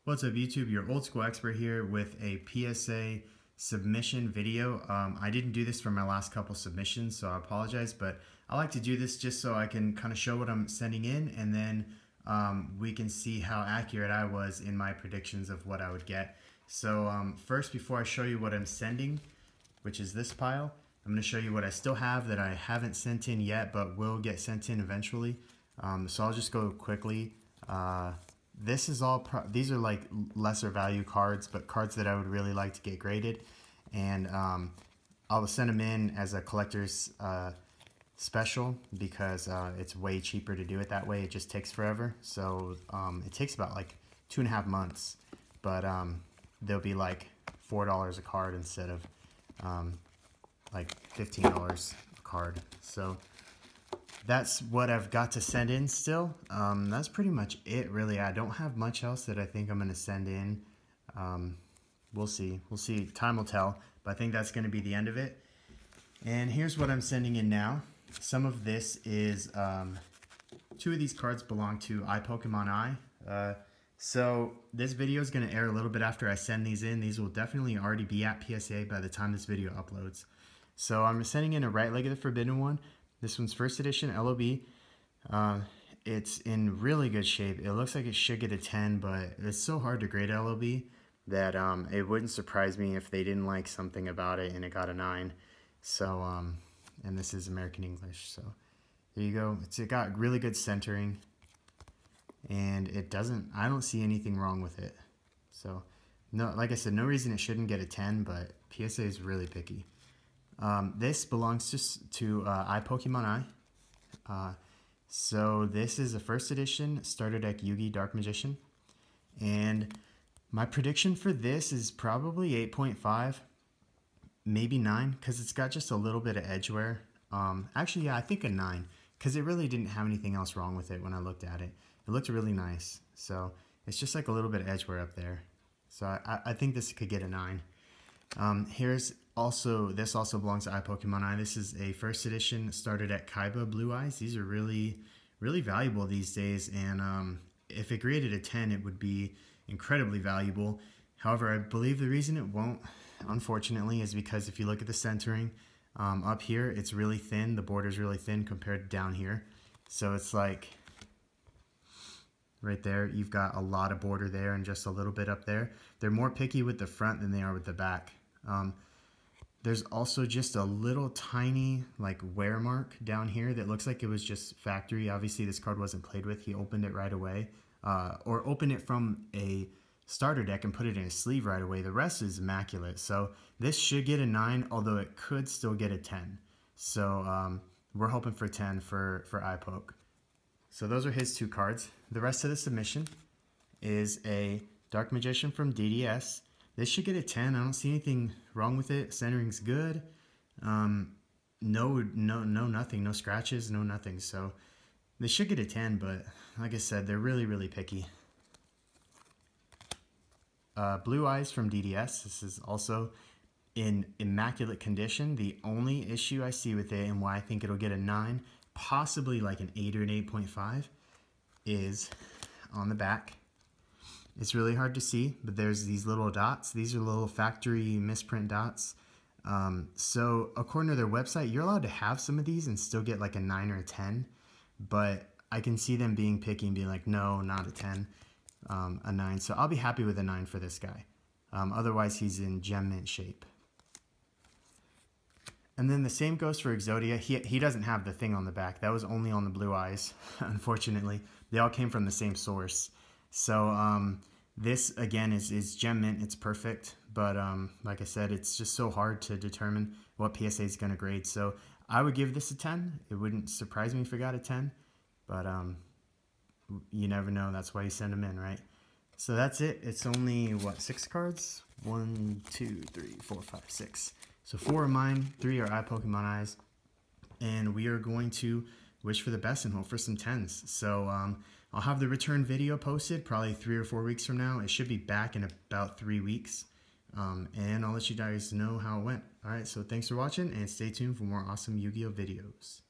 What's up YouTube, your old school expert here with a PSA submission video. I didn't do this for my last couple submissions, so I apologize, but I like to do this just so I can kind of show what I'm sending in, and then we can see how accurate I was in my predictions of what I would get. So first, before I show you what I'm sending, which is this pile, I'm going to show you what I still have that I haven't sent in yet, but will get sent in eventually. So I'll just go quickly. This is all, these are like lesser value cards, but cards that I would really like to get graded. And I'll send them in as a collector's special because it's way cheaper to do it that way. It just takes forever. So it takes about like 2.5 months, but they'll be like $4 a card instead of like $15 a card. So that's what I've got to send in still. That's pretty much it, really. I don't have much else that I think I'm going to send in. We'll see. We'll see. Time will tell. But I think that's going to be the end of it. And here's what I'm sending in now. Some of this is, 2 of these cards belong to Ipokem0nI. So this video is going to air a little bit after I send these in. These will definitely already be at PSA by the time this video uploads. So I'm sending in a Right Leg of the Forbidden one. This one's first edition LOB. It's in really good shape. It looks like it should get a 10, but it's so hard to grade LOB that it wouldn't surprise me if they didn't like something about it and it got a 9. So, and this is American English. So there you go. It got really good centering, and it doesn't, I don't see anything wrong with it. So, no, like I said, no reason it shouldn't get a 10, but PSA is really picky. This belongs to Ipokem0nI. So this is a first edition starter deck Yugi Dark Magician, and my prediction for this is probably 8.5, maybe 9, because it's got just a little bit of edge wear. Actually, yeah, I think a 9, because it really didn't have anything else wrong with it when I looked at it. It looked really nice, so it's just like a little bit of edge wear up there. So I think this could get a 9. This also belongs to Ipokem0nI. This is a first edition starter deck Kaiba Blue Eyes. These are really, really valuable these days, and if it graded a 10, it would be incredibly valuable. However, I believe the reason it won't, unfortunately, is because if you look at the centering, up here, it's really thin. The border's really thin compared to down here. So it's like right there, you've got a lot of border there and just a little bit up there. They're more picky with the front than they are with the back. There's also just a little tiny like wear mark down here that looks like it was just factory. Obviously this card wasn't played with. He opened it right away, or opened it from a starter deck and put it in a sleeve right away. The rest is immaculate. So this should get a 9, although it could still get a 10. So we're hoping for 10 for Ipoke. So those are his 2 cards. The rest of the submission is a Dark Magician from DDS. This should get a 10. I don't see anything wrong with it. Centering's good. Nothing. No scratches, no nothing. So they should get a 10, but like I said, they're really, really picky. Blue Eyes from DDS. This is also in immaculate condition. The only issue I see with it and why I think it'll get a 9, possibly like an 8 or an 8.5, is on the back. It's really hard to see, but there's these little dots. These are little factory misprint dots. So according to their website, you're allowed to have some of these and still get like a 9 or a 10, but I can see them being picky and being like, no, not a 10, a 9. So I'll be happy with a 9 for this guy. Otherwise, he's in gem mint shape. And then the same goes for Exodia. He doesn't have the thing on the back. That was only on the Blue Eyes, unfortunately. They all came from the same source. So this, again, is gem mint. It's perfect. But like I said, it's just so hard to determine what PSA is going to grade. So I would give this a 10. It wouldn't surprise me if it got a 10. But you never know. That's why you send them in, right? So that's it. It's only, what, 6 cards? 1, 2, 3, 4, 5, 6. So 4 are mine, 3 are Ipokem0nI's, and we are going to wish for the best and hope for some 10s. So I'll have the return video posted probably 3 or 4 weeks from now. It should be back in about 3 weeks, and I'll let you guys know how it went. All right, so thanks for watching, and stay tuned for more awesome Yu-Gi-Oh videos.